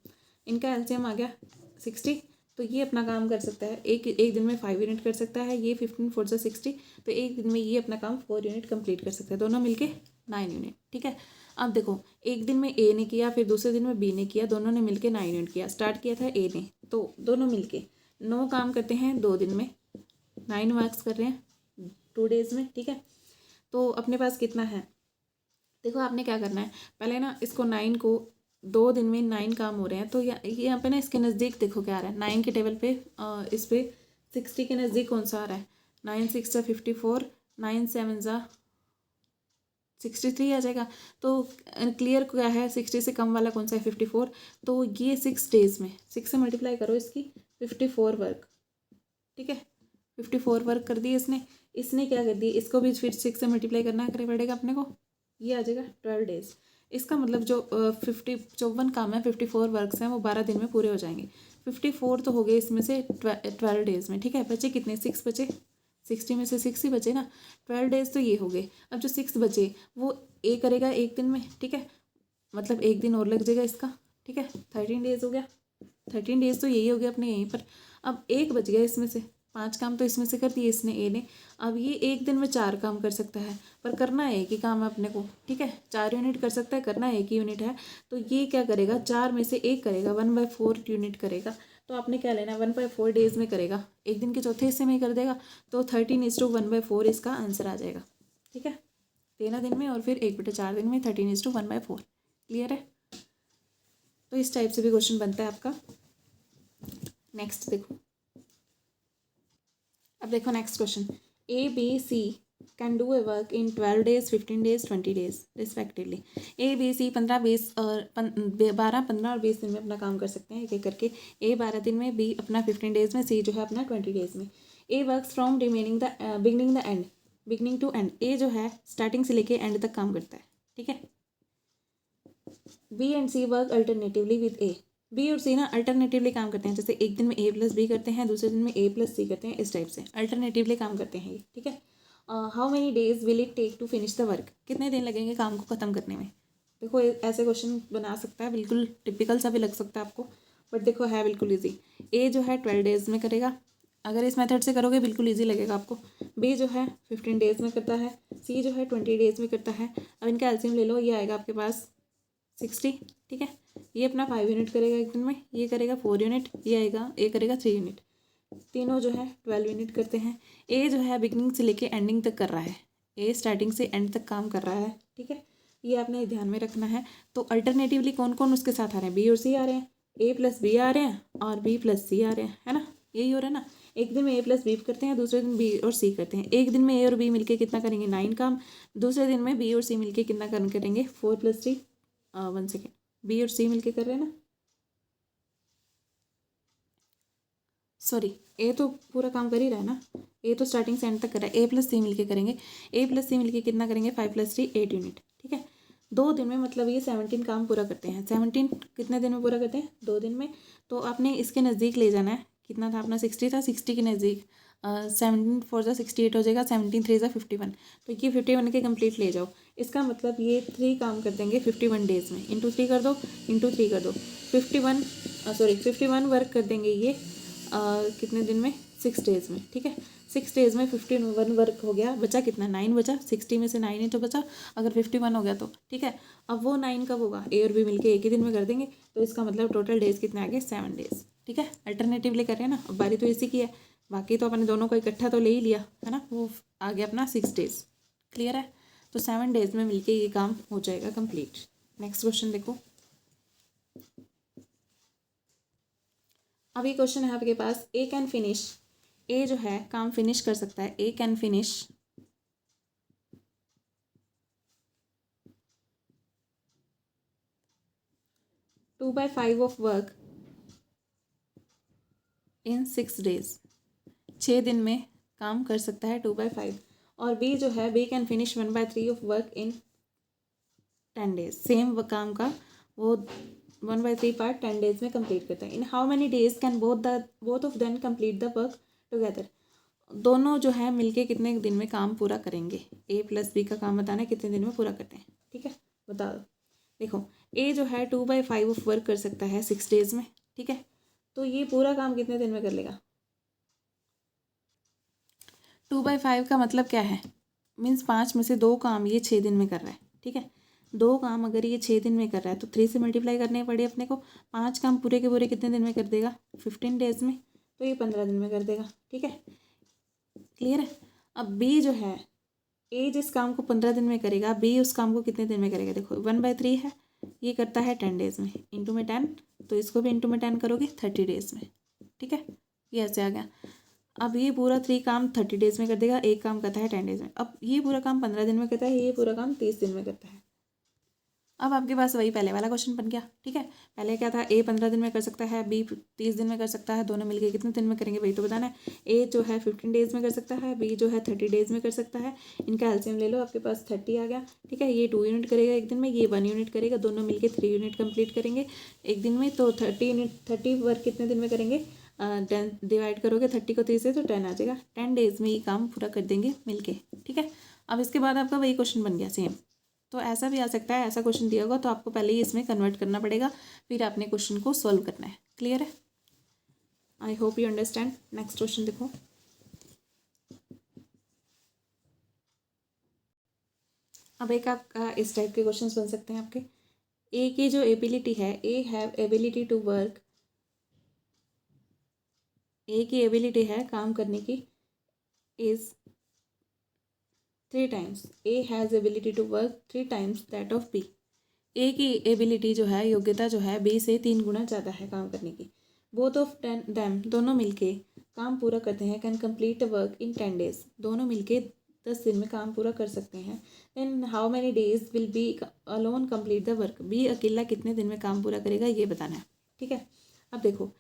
इनका एलसीएम आ गया 60, तो ये अपना काम कर सकता है, एक दिन में 5 यूनिट कर सकता है। ये 15 4 60, तो एक दिन में ये अपना काम 4 यूनिट कंप्लीट कर सकता है, दोनों मिलके 9 यूनिट, ठीक है। अब देखो एक दिन में ए ने किया, फिर दूसरे दिन में बी ने किया, दोनों ने मिलके 9 यूनिट किया। स्टार्ट किया था ए ने, तो दोनों मिलके 9 काम करते हैं 2 दिन में, 9 वर्क्स कर रहे हैं 2 डेज में, ठीक है। तो अपने पास कितना है, देखो आपने क्या करना है, पहले ना इसको 9 को 2 दिन में 9 काम हो रहे हैं, तो यहाँ पे ना इसके नज़दीक देखो क्या आ रहा है, 9 के टेबल पे इस पे 60 के नज़दीक कौन सा आ रहा है, 9 6 = 54, 9 7 = 63 आ जाएगा। तो क्लियर क्या है, 60 से कम वाला कौन सा है, 54। तो ये 6 डेज में 6 से मल्टीप्लाई करो इसकी, 54 वर्क, ठीक है। 54 वर्क कर दिए इसने क्या कर दिया, इसको भी फिर 6 से मल्टीप्लाई करना करे पड़ेगा अपने को, ये आ जाएगा 12 डेज। इसका मतलब जो 54 काम है, 54 वर्क्स हैं, वो 12 दिन में पूरे हो जाएंगे। 54 तो हो गए इसमें से 12 डेज में, ठीक है। बचे कितने, 6 बचे, 60 में से 6 ही बचे ना, 12 डेज तो ये हो गए। अब जो 6 बचे वो ए करेगा एक दिन में, ठीक है, मतलब एक दिन और लग जाएगा इसका, ठीक है। 13 डेज हो गया, 13 डेज तो यही हो गया अपने यहीं पर। अब एक बच गया इसमें से, 5 काम तो इसमें से कर दिए इसने, ए ने। अब ये एक दिन में 4 काम कर सकता है, पर करना एक ही काम है अपने को, ठीक है। 4 यूनिट कर सकता है, करना एक ही यूनिट है। तो ये क्या करेगा, 4 में से एक करेगा, 1/4 यूनिट करेगा। तो आपने क्या लेना, 1/4 डेज में करेगा, एक दिन के चौथे हिस्से में ही कर देगा। तो 13:1/4 इसका आंसर आ जाएगा, ठीक है। 13 दिन में और फिर 1/4 दिन में 13:1/4, क्लियर है। तो इस टाइप से भी क्वेश्चन बनता है आपका। नेक्स्ट देखो, अब देखो next question, A B C can do a work in 12 days 15 days 20 days respectively. A B C 15 20 और 12 15 और 20 दिन में अपना काम कर सकते हैं एक एक करके। ए 12 दिन में, बी अपना 15 डेज में, सी जो है अपना 20 डेज में। A works from beginning to end. A जो है स्टार्टिंग से लेके एंड तक काम करता है, ठीक है। B and C work alternatively with A. B और सी ना अल्टरनेटिवली काम करते हैं, जैसे एक दिन में ए प्लस बी करते हैं, दूसरे दिन में ए प्लस सी करते हैं, इस टाइप से अल्टरनेटिवली काम करते हैं ये, ठीक है। How many days will it take to finish the work, कितने दिन लगेंगे काम को ख़त्म करने में। देखो ऐसे क्वेश्चन बना सकता है, बिल्कुल टिपिकल सा भी लग सकता है आपको, बट देखो है बिल्कुल ईजी। ए जो है 12 डेज़ में करेगा, अगर इस मेथड से करोगे बिल्कुल ईजी लगेगा आपको। बी जो है 15 डेज़ में करता है, सी जो है 20 डेज़ में करता है। अब इनका एलसीएम ले लो, ये आएगा आपके पास 60, ठीक है। ये अपना 5 यूनिट करेगा एक दिन में, ये करेगा 4 यूनिट, ये आएगा ए करेगा 3 यूनिट, तीनों जो है 12 यूनिट करते हैं। ए जो है बिगनिंग से लेके एंडिंग तक कर रहा है, ए स्टार्टिंग से एंड तक काम कर रहा है, ठीक है। ये आपने ध्यान में रखना है। तो अल्टरनेटिवली कौन कौन उसके साथ आ रहे हैं, बी और सी आ रहे हैं, ए प्लस बी आ रहे हैं और बी प्लस सी आ रहे हैं, है ना, यही हो रहा है ना। एक दिन में ए प्लस बी करते हैं, दूसरे दिन बी और सी करते हैं। एक दिन में ए और बी मिलके कितना करेंगे 9 काम, दूसरे दिन में बी और सी मिलके कितना काम करेंगे 4 + 3 1 सेकेंड, बी और सी मिलके कर रहे हैं ना, सॉरी ए तो पूरा काम कर ही रहा है ना, ए तो स्टार्टिंग से एंड तक कर रहा है। ए प्लस सी मिलके करेंगे, ए प्लस सी मिलके कितना करेंगे 5 + 3 8 यूनिट, ठीक है। 2 दिन में मतलब ये 17 काम पूरा करते हैं। 17 कितने दिन में पूरा करते हैं, 2 दिन में। तो आपने इसके नज़दीक ले जाना है, कितना था अपना 60 था, 60 के नज़दीक 17 4 = 68 हो जाएगा, 17 3 = 51, तो ये 51 के कंप्लीट ले जाओ। इसका मतलब ये 3 काम कर देंगे 51 डेज़ में, इंटू 3 कर दो, इंटू 3 कर दो, 51 वर्क कर देंगे ये कितने दिन में 6 डेज़ में, ठीक है। 6 डेज़ में 51 वर्क हो गया, बचा कितना 9 बचा, 60 में से 9 ही तो बचा, अगर 51 हो गया तो, ठीक है। अब वो 9 कब होगा, ए और बी मिलके एक ही दिन में कर देंगे, तो इसका मतलब टोटल डेज़ कितने आ गए 7 डेज़, ठीक है। अल्टरनेटिवली कर रहे हैं ना, अब बारी तो इसी की है, बाकी तो अपने दोनों को इकट्ठा तो ले ही लिया है ना, वो आ गया अपना 6 डेज़, क्लियर है। तो 7 डेज़ में मिलके ये काम हो जाएगा कंप्लीट। नेक्स्ट क्वेश्चन देखो, अब ये क्वेश्चन है आपके पास, ए कैन फिनिश, ए जो है काम फिनिश कर सकता है, A can finish 2/5 of work in 6 days, 6 दिन में काम कर सकता है 2/5। और बी जो है, B can finish 1/3 of work in 10 days, same काम का वो 1/3 पार्ट 10 डेज में कंप्लीट करता है। In how many days can both of them complete the work together, दोनों जो है मिलके कितने दिन में काम पूरा करेंगे। ए प्लस बी का काम बताना है कितने दिन में पूरा करते हैं, ठीक है, बता दो। देखो ए जो है 2/5 ऑफ वर्क कर सकता है 6 डेज में, ठीक है। तो ये पूरा काम कितने दिन में कर लेगा, 2/5 का मतलब क्या है, मीन्स 5 में से 2 काम ये 6 दिन में कर रहा है, ठीक है। 2 काम अगर ये 6 दिन में कर रहा है तो 3 से मल्टीप्लाई करने पड़े अपने को। 5 काम पूरे के पूरे कितने दिन में कर देगा 15 डेज में, तो ये 15 दिन में कर देगा, ठीक है, क्लियर है। अब बी जो है, ए जिस काम को 15 दिन में करेगा, बी उस काम को कितने दिन में करेगा। देखो 1/3 है, ये करता है 10 डेज में, इंटू में 10, तो इसको भी इंटू में 10 करोगे 30 डेज में, ठीक है, ये ऐसे आ गया। अब ये पूरा 3 काम 30 डेज में कर देगा, एक काम करता है 10 डेज में। अब ये पूरा काम 15 दिन में करता है, ये पूरा काम 30 दिन में करता है। अब आपके पास वही पहले वाला क्वेश्चन बन गया, ठीक है। पहले क्या था, ए 15 दिन में कर सकता है, बी 30 दिन में कर सकता है, दोनों मिलके कितने दिन में करेंगे वही तो बताना है। ए जो है 15 डेज में कर सकता है, बी जो है 30 डेज में कर सकता है। इनका एलसीएम ले लो, आपके पास 30 आ गया, ठीक है। ये 2 यूनिट करेगा एक दिन में, ये 1 यूनिट करेगा, दोनों मिलके 3 यूनिट कंप्लीट करेंगे एक दिन में। तो 30 वर्क कितने दिन में करेंगे, 10 डिवाइड करोगे 30 को 3 से तो 10 आ जाएगा, 10 डेज में ये काम पूरा कर देंगे मिलके, ठीक है। अब इसके बाद आपका वही क्वेश्चन बन गया सेम। तो ऐसा भी आ सकता है, ऐसा क्वेश्चन दिया होगा तो आपको पहले ही इसमें कन्वर्ट करना पड़ेगा, फिर आपने क्वेश्चन को सॉल्व करना है, क्लियर है। I hope you understand. Next question देखो, अब एक आपका इस टाइप के क्वेश्चंस बन सकते हैं आपके। ए की जो एबिलिटी है, A have ability to work, A की एबिलिटी है काम करने की is 3 times, A has ability to work 3 times that of B. A की एबिलिटी जो है, योग्यता जो है, बी से 3 गुना ज़्यादा है काम करने की। बोथ ऑफ दैम, दोनों मिलके काम पूरा करते हैं, can complete work in 10 days, दोनों मिलके 10 दिन में काम पूरा कर सकते हैं। Then how many days will B alone complete the work, B अकेला कितने दिन में काम पूरा करेगा ये बताना है, ठीक है। अब देखो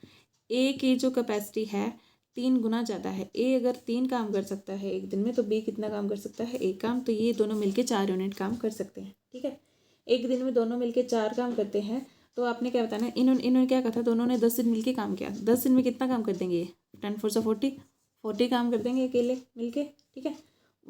ए की जो कैपेसिटी है 3 गुना ज़्यादा है, ए अगर 3 काम कर सकता है एक दिन में तो बी कितना काम कर सकता है, 1 काम, तो ये दोनों मिलके 4 यूनिट काम कर सकते हैं, ठीक है। एक दिन में दोनों मिलके 4 काम करते हैं, तो आपने क्या बताना है, इन्होंने क्या कहा था, दोनों ने 10 दिन मिलके काम किया, 10 दिन में कितना काम कर देंगे ये, 10 4 से 40 काम कर देंगे अकेले मिलके, ठीक है।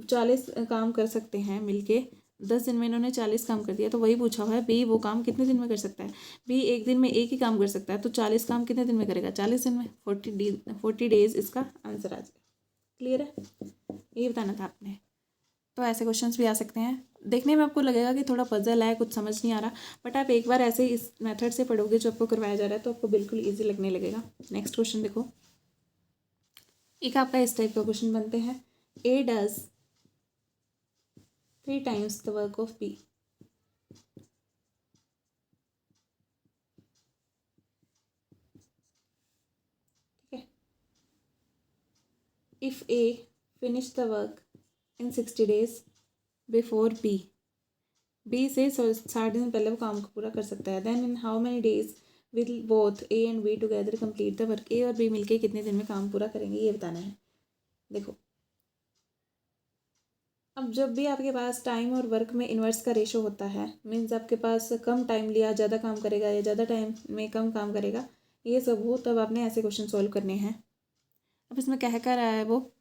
40 काम कर सकते हैं मिलके, 10 दिन में इन्होंने 40 काम कर दिया, तो वही पूछा हुआ है बी वो काम कितने दिन में कर सकता है। बी एक दिन में एक ही काम कर सकता है, तो 40 काम कितने दिन में करेगा, 40 दिन में, 40 डेज इसका आंसर आ जाएगा। क्लियर है, ये बताना था आपने। तो ऐसे क्वेश्चंस भी आ सकते हैं। देखने में आपको लगेगा कि थोड़ा पजल है, कुछ समझ नहीं आ रहा, बट आप एक बार ऐसे इस मेथड से पढ़ोगे जो आपको करवाया जा रहा है, तो आपको बिल्कुल ईजी लगने लगेगा। नेक्स्ट क्वेश्चन देखो, एक आपका इस टाइप का क्वेश्चन बनते हैं, ए does 3 times the work of B. ठीक है, if A finish the work in 60 days before B से 60 दिन पहले वो काम को पूरा कर सकता है, then in how many days will both A and B together complete the work? A और B मिलके कितने दिन में काम पूरा करेंगे, ये बताना है। देखो, अब जब भी आपके पास टाइम और वर्क में इन्वर्स का रेशो होता है, मीन्स आपके पास कम टाइम लिया ज़्यादा काम करेगा या ज़्यादा टाइम में कम काम करेगा, ये सब हो, तब आपने ऐसे क्वेश्चन सॉल्व करने हैं। अब इसमें कह कर रहा है वो,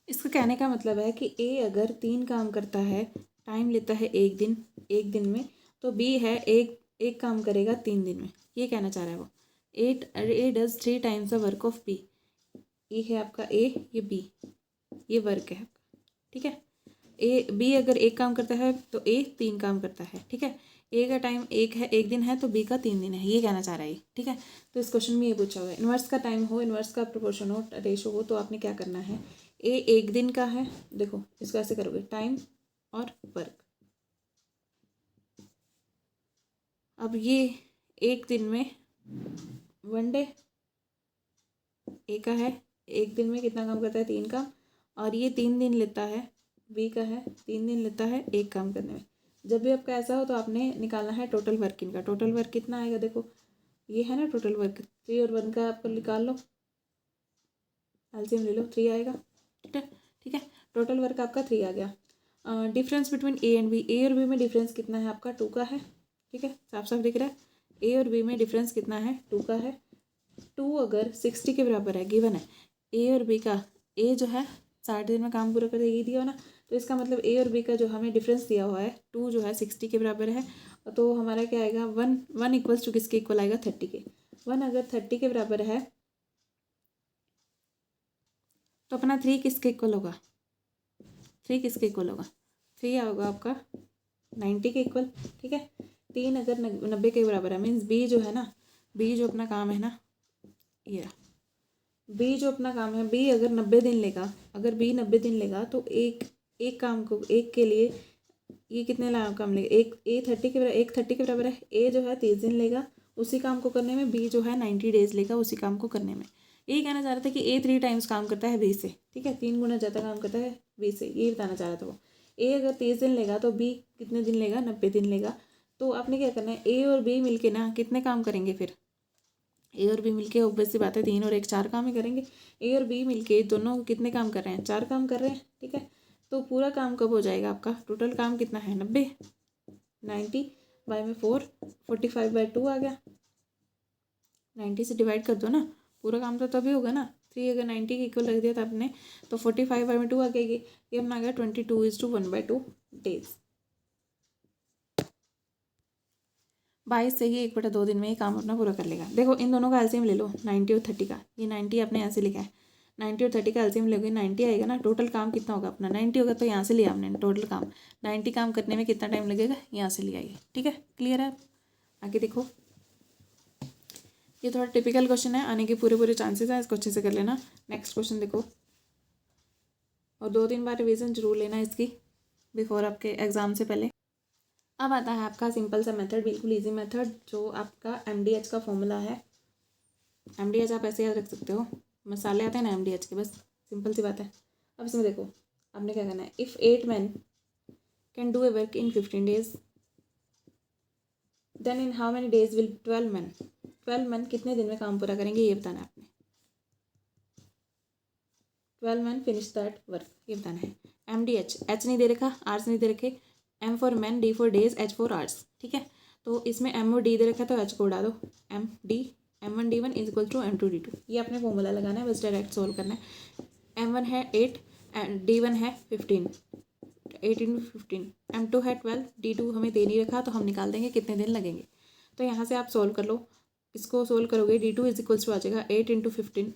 इसका कहने का मतलब है कि ए अगर 3 काम करता है, टाइम लेता है एक दिन में, तो बी है एक काम करेगा 3 दिन में, ये कहना चाह रहा है वो। A does 3 times the work of B. ये है आपका ए, ये बी, ये वर्क है, ठीक है। ए बी अगर एक काम करता है तो ए 3 काम करता है, ठीक है। ए का टाइम एक दिन है, तो बी का 3 दिन है, ये कहना चाह रहा है, ठीक है। तो इस क्वेश्चन में ये पूछा हुआ है, इन्वर्स का टाइम हो, इन्वर्स का प्रोपोर्शन हो, रेशो हो, तो आपने क्या करना है, ए एक दिन का है, देखो इसको ऐसे करोगे, टाइम और वर्क। अब ये एक दिन में 1 डे ए का है, एक दिन में कितना काम करता है, 3 काम, और ये 3 दिन लेता है, बी का है 3 दिन लेता है एक काम करने में। जब भी आपका ऐसा हो तो आपने निकालना है टोटल वर्क इनका। टोटल वर्क कितना आएगा, देखो ये है ना टोटल वर्क, 3 और 1 का आपको निकाल लो, एलसीएम ले लो, 3 आएगा, ठीक है। ठीक है, टोटल वर्क आपका 3 आ गया। Difference between A and B, A और बी में डिफरेंस कितना है आपका, 2 का है, ठीक है, साफ साफ दिख रहा है। ए और बी में डिफरेंस कितना है, 2 का है। 2 अगर 60 के बराबर है, गिवन है, ए और बी का, ए जो है 60 दिन में काम पूरा कर देगी, दिया हो ना, तो इसका मतलब ए और बी का जो हमें डिफरेंस दिया हुआ है 2 जो है 60 के बराबर है, तो हमारा क्या आएगा, 1 इक्वल्स टू किसके इक्वल आएगा, 30 के। 1 अगर 30 के बराबर है तो अपना 3 किसके इक्वल होगा, 3 किसके इक्वल होगा, 3 होगा आपका 90 के इक्वल, ठीक है। 3 अगर 90 के बराबर है, मीन्स बी जो है ना, बी जो अपना काम है ना, ये बी जो अपना काम है, बी अगर 90 दिन लेगा, अगर बी 90 दिन लेगा, तो एक काम को, एक के लिए ये कितने काम लेगा, एक 30 के बराबर, 30 के बराबर है, ए जो है 30 दिन लेगा उसी काम को करने में, बी जो है 90 डेज लेगा उसी काम को करने में। यही कहना चाह रहा था कि ए 3 times काम करता है बी से, ठीक है, 3 गुना ज़्यादा काम करता है बी से, ये बताना चाह रहा था वो। ए अगर 30 दिन लेगा तो बी कितने दिन लेगा, 90 दिन लेगा। तो आपने क्या करना है, ए और बी मिलके ना कितने काम करेंगे, फिर ए और बी मिलके ऑब्वियस सी बात है 3 और 1 4 काम ही करेंगे। ए और बी मिलके दोनों कितने काम कर रहे हैं, 4 काम कर रहे हैं, ठीक है। तो पूरा काम कब हो जाएगा आपका, टोटल काम कितना है, 90 बाय में 4, 45/2 आ गया। 90 से डिवाइड कर दो ना, पूरा काम तो तभी होगा ना। 3 अगर 90 के इक्वल रख दिया था आपने, तो 45/2 आ गया, ये अपना आ गया 22:1/2 डेज। 22 से ही 1/2 दिन में ये काम अपना पूरा कर लेगा। देखो इन दोनों का एलसीएम ले लो, 90 और 30 का, ये 90 आपने यहाँ से लिखा है, 90 और 30 का एलसीएम लोगे 90 आएगा ना। टोटल काम कितना होगा अपना, 90 होगा, तो यहाँ से लिया आपने टोटल काम, 90 काम करने में कितना टाइम लगेगा, यहाँ से लिया ये, ठीक है। क्लियर है, आगे देखो, ये थोड़ा टिपिकल क्वेश्चन है, आने के पूरे चांसेस हैं, इसको अच्छे से कर लेना। नेक्स्ट क्वेश्चन देखो, और 2-3 बार रिवीजन जरूर लेना इसकी बिफोर आपके एग्जाम से पहले। अब आता है आपका सिंपल सा मेथड, बिल्कुल इजी मेथड, जो आपका MDH का फॉर्मूला है। MDH आप ऐसे याद रख सकते हो, मसाले आते हैं ना MDH के, बस सिंपल सी बात है। अब इसमें देखो आपने क्या करना है, if 8 men can do a work in 15 days, then in how many days will 12 men कितने दिन में काम पूरा करेंगे, ये बताना है आपने। 12 men फिनिश दैट वर्क, ये बताना है। MDH, H नहीं दे रखा, R नहीं दे रखे, M for man, D for days, H for hours, ठीक है। तो इसमें M और D दे रखा है तो H को उड़ा दो, M1 D1 is equal to M2 D2। ये आपने फॉर्मूला लगाना है, बस डायरेक्ट सोल्व करना है। M1 है 8 एंड D1 है 15, 8 इंटू 15, M2 है 12, D2 हमें दे नहीं रखा तो हम निकाल देंगे कितने दिन लगेंगे। तो यहाँ से आप सोल्व कर लो, इसको सोल्व करोगे D2 इज इक्वल्स टू आ जाएगा 8 इंटू 15,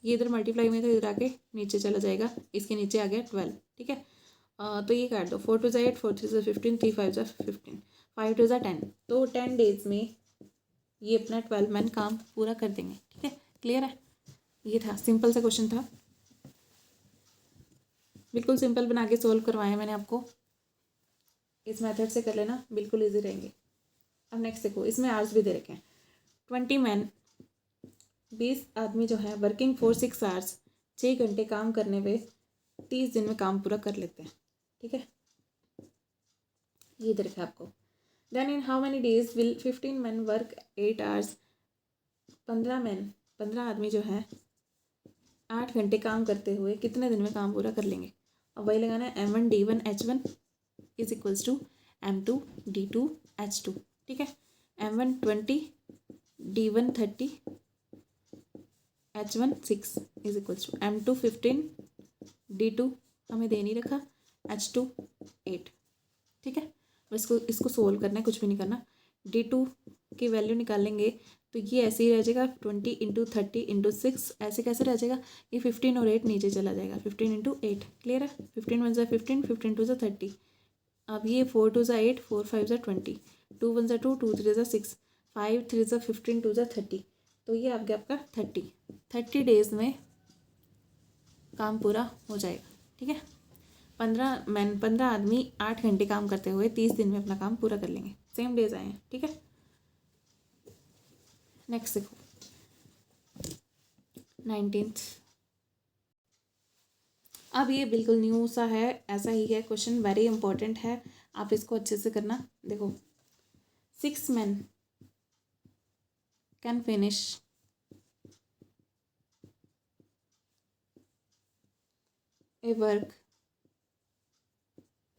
ये इधर मल्टीप्लाई में तो इधर आके नीचे चला जाएगा, इसके नीचे आ गया 12, ठीक है। तो ये काट दो, 4 2 ज़ा 8, 4 3 ज़ा 15, 3 5 ज़ा 15, 5 2 ज़ा 10। तो 10 डेज में ये अपना 12 मैन काम पूरा कर देंगे, ठीक है। क्लियर है, ये था सिंपल सा क्वेश्चन था, बिल्कुल सिंपल बना के सोल्व करवाया मैंने आपको, इस मेथड से कर लेना, बिल्कुल इजी रहेंगे। अब नेक्स्ट देखो, इसमें आवर्स भी दे रखे हैं। 20 मैन, 20 आदमी जो है वर्किंग फॉर 6 आवर्स, 6 घंटे काम करने पे 30 दिन में काम पूरा कर लेते हैं, ठीक है। ये दे रखा है आपको। Then in how many days will 15 man work 8 hours, 15 आदमी जो है 8 घंटे काम करते हुए कितने दिन में काम पूरा कर लेंगे। अब वही लगाना है, M1 D1 H1 is equals to M2 D2 H2, ठीक है। M1 20, D1 30, H1 6 is equals to M2 15, D2 हमें दे नहीं रखा, H2 8, ठीक है। इसको सोल्व करना है, कुछ भी नहीं करना। D2 की वैल्यू निकालेंगे तो ये ऐसे ही रह जाएगा, 20 इंटू 30 इंटू 6, ऐसे कैसे रह जाएगा, ये 15 और 8 नीचे चला जाएगा, 15 इंटू 8, क्लियर है। 15 1 ज़ा 15, 15 2 ज़ा 30। अब ये 4 2 ज़ा 8, 4 5 ज़ा 20, 2 1 ज़ा 2, 2 3 ज़ा 6, 5 3 ज़ा 15, 2 ज़ा 30। तो ये आ गया आपका 30 डेज में काम पूरा हो जाएगा, ठीक है। 15 आदमी 8 घंटे काम करते हुए 30 दिन में अपना काम पूरा कर लेंगे, सेम डेज आए हैं, ठीक है। नेक्स्ट देखो 19th। अब ये बिल्कुल न्यू सा है, ऐसा ही है क्वेश्चन, वेरी इंपॉर्टेंट है, आप इसको अच्छे से करना। देखो 6 men can finish a work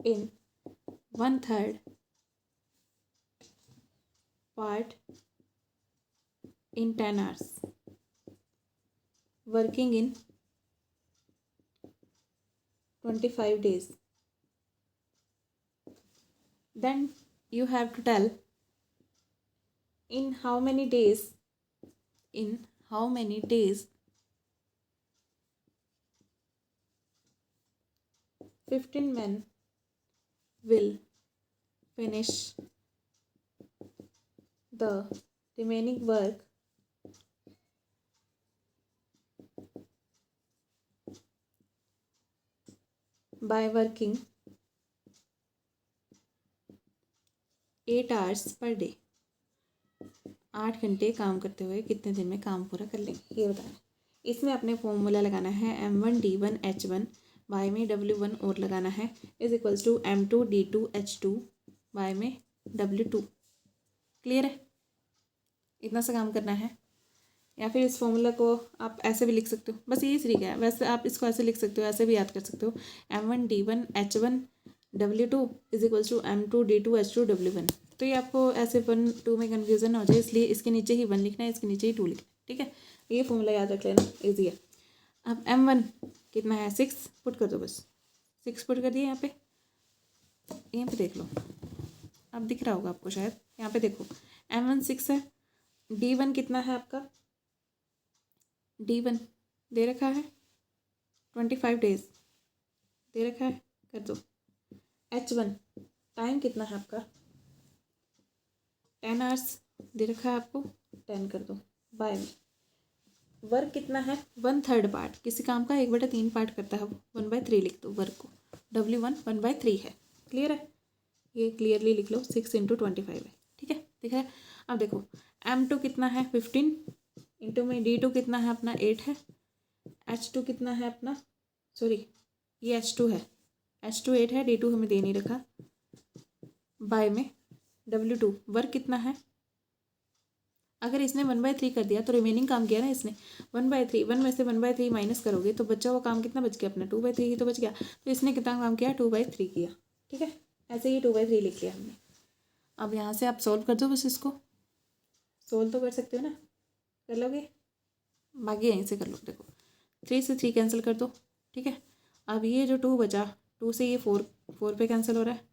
in 1/3 part in 10 hours, working in 25 days. Then you have to tell in how many days 15 men will finish the remaining work by working 8 hours per day। 8 घंटे काम करते हुए कितने दिन में काम पूरा कर लेंगे, ये बताना। इसमें अपने फॉर्मूला लगाना है, M1 D1 H1, y में W1 और लगाना है, is equals to M2 D2 H2, y में W2। क्लियर है, इतना सा काम करना है। या फिर इस फॉर्मूला को आप ऐसे भी लिख सकते हो, बस यही तरीका है। वैसे आप इसको ऐसे लिख सकते हो, ऐसे भी याद कर सकते हो, M1 D1 H1 W2 is equals to M2 D2 H2 W1। तो ये आपको ऐसे 1 2 में कन्फ्यूजन हो जाए, इसलिए इसके नीचे ही 1 लिखना है, इसके नीचे ही 2 लिखना है, ठीक है। ये फॉर्मूला याद रख लेना, ईजी है। अब M1 कितना है, 6 पुट कर दो, बस 6 पुट कर दिए। यहाँ पे देख लो, अब दिख रहा होगा आपको शायद, यहाँ पे देखो M1 6 है, D1 कितना है आपका, D1 दे रखा है 25 डेज दे रखा है, कर दो। H1 टाइम कितना है आपका, 10 आवर्स दे रखा है आपको, 10 कर दो। बाय में वर्क कितना है, 1/3 पार्ट, किसी काम का 1/3 पार्ट करता है, 1/3 लिख दो वर्क को, W1 1/3 है। क्लियर है, ये क्लियरली लिख लो, 6 इंटू 25 है, ठीक है, दिख रहा है। अब देखो M2 कितना है 15, इंटू में D2 कितना है अपना 8 है, H2 कितना है अपना, सॉरी ये H2 है, H2 8 है, D2 हमें दे नहीं रखा, बाय में W2 वर्क कितना है। अगर इसने 1/3 कर दिया तो रिमेनिंग काम किया ना इसने 1/3, 1 में से 1/3 माइनस करोगे तो बचा हुआ काम कितना बच गया अपना, 2/3 ही तो बच गया। तो इसने कितना काम किया, 2/3 किया, ठीक है। ऐसे ही 2/3 लिख लिया हमने। अब यहाँ से आप सॉल्व कर दो बस, इसको सोल्व तो कर सकते हो ना, कर लोगे, बाकी यहीं से कर लो। देखो 3 से 3 कैंसिल कर दो, ठीक है। अब ये जो 2 बचा, 2 से ये 4 पे कैंसिल हो रहा है।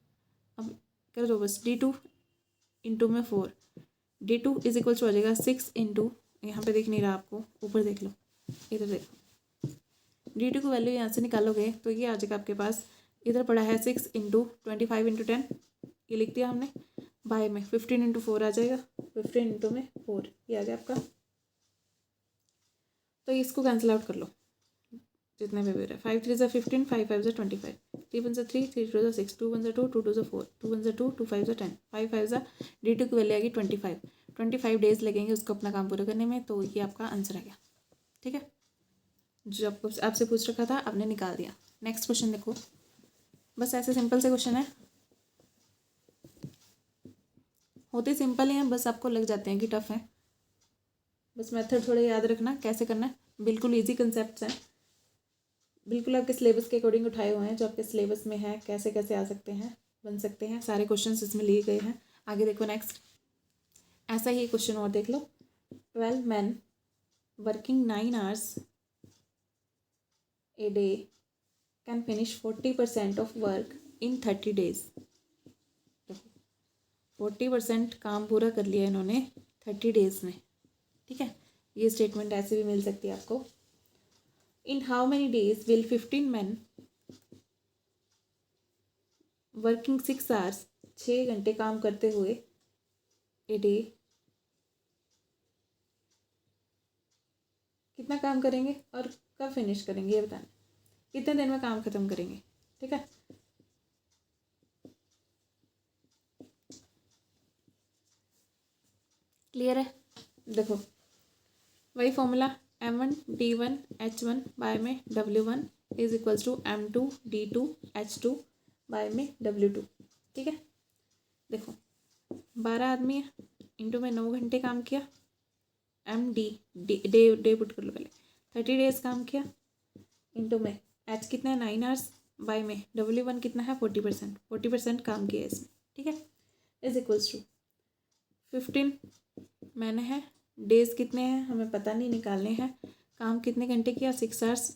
अब कर दो बस, D2 इंटू में 4, D2 इज इक्वल्स हो जाएगा 6 इंटू, यहाँ पे दिख नहीं रहा आपको, ऊपर देख लो, इधर देखो, D2 की वैल्यू यहाँ से निकालोगे तो ये आ जाएगा आपके पास, इधर पड़ा है 6 इंटू 25 इंटू 10, ये लिख दिया हमने, बाय में 15 इंटू 4 आ जाएगा, 15 इंटू में 4, ये आ गया आपका। तो इसको कैंसिल आउट कर लो जितने में भी रहा है, 5 3 ज़ा 15, 5 5 ज़ा 25, 3 1 ज़ा 3, 3 2 ज़ा 6, 2 1 ज़ा 2, 2 2 ज़ा 4, 2 1 ज़ा 2, 2 5 ज़ा 10, 5 5 ज़ा D2 की वैल्यू आएगी 25 डेज लगेंगे उसको अपना काम पूरा करने में। तो ये आपका आंसर आ गया, ठीक है। जो आपको आपसे पूछ रखा था आपने निकाल दिया। नेक्स्ट क्वेश्चन देखो, बस ऐसे सिंपल से क्वेश्चन है, होते सिंपल ही हैं, बस आपको लग जाते हैं कि टफ है। बस मेथड थोड़ा याद रखना कैसे करना है, बिल्कुल इजी कंसेप्ट हैं, बिल्कुल आपके सिलेबस के अकॉर्डिंग उठाए हुए हैं, जो आपके सिलेबस में है, कैसे कैसे आ सकते हैं, बन सकते हैं, सारे क्वेश्चंस इसमें लिए गए हैं। आगे देखो नेक्स्ट, ऐसा ही क्वेश्चन और देख लो, 12 men working 9 hours a day can finish 40% of work in 30 days। 40% काम पूरा कर लिया इन्होंने 30 डेज में, ठीक है। ये स्टेटमेंट ऐसे भी मिल सकती है आपको। In how many days will 15 men working 6 hours, 6 घंटे काम करते हुए ए डे, कितना काम करेंगे और कब फिनिश करेंगे ये बताना, कितने दिन में काम खत्म करेंगे, ठीक है। क्लियर है। देखो वही फॉर्मूला, M1D1H1 बाय में W1 is equals to M2D2H2 bye में W2, ठीक है। देखो 12 आदमी है, इंटू में 9 घंटे काम किया, डे पुट कर लो पहले, 30 डेज काम किया, इंटू में H कितना है 9 hours, बाय में W1 कितना है 40% काम किया इसमें, ठीक है, इज इक्वल्स टू 15 मैंने है, डेज कितने हैं हमें पता नहीं, निकालने हैं, काम कितने घंटे किया 6 hours,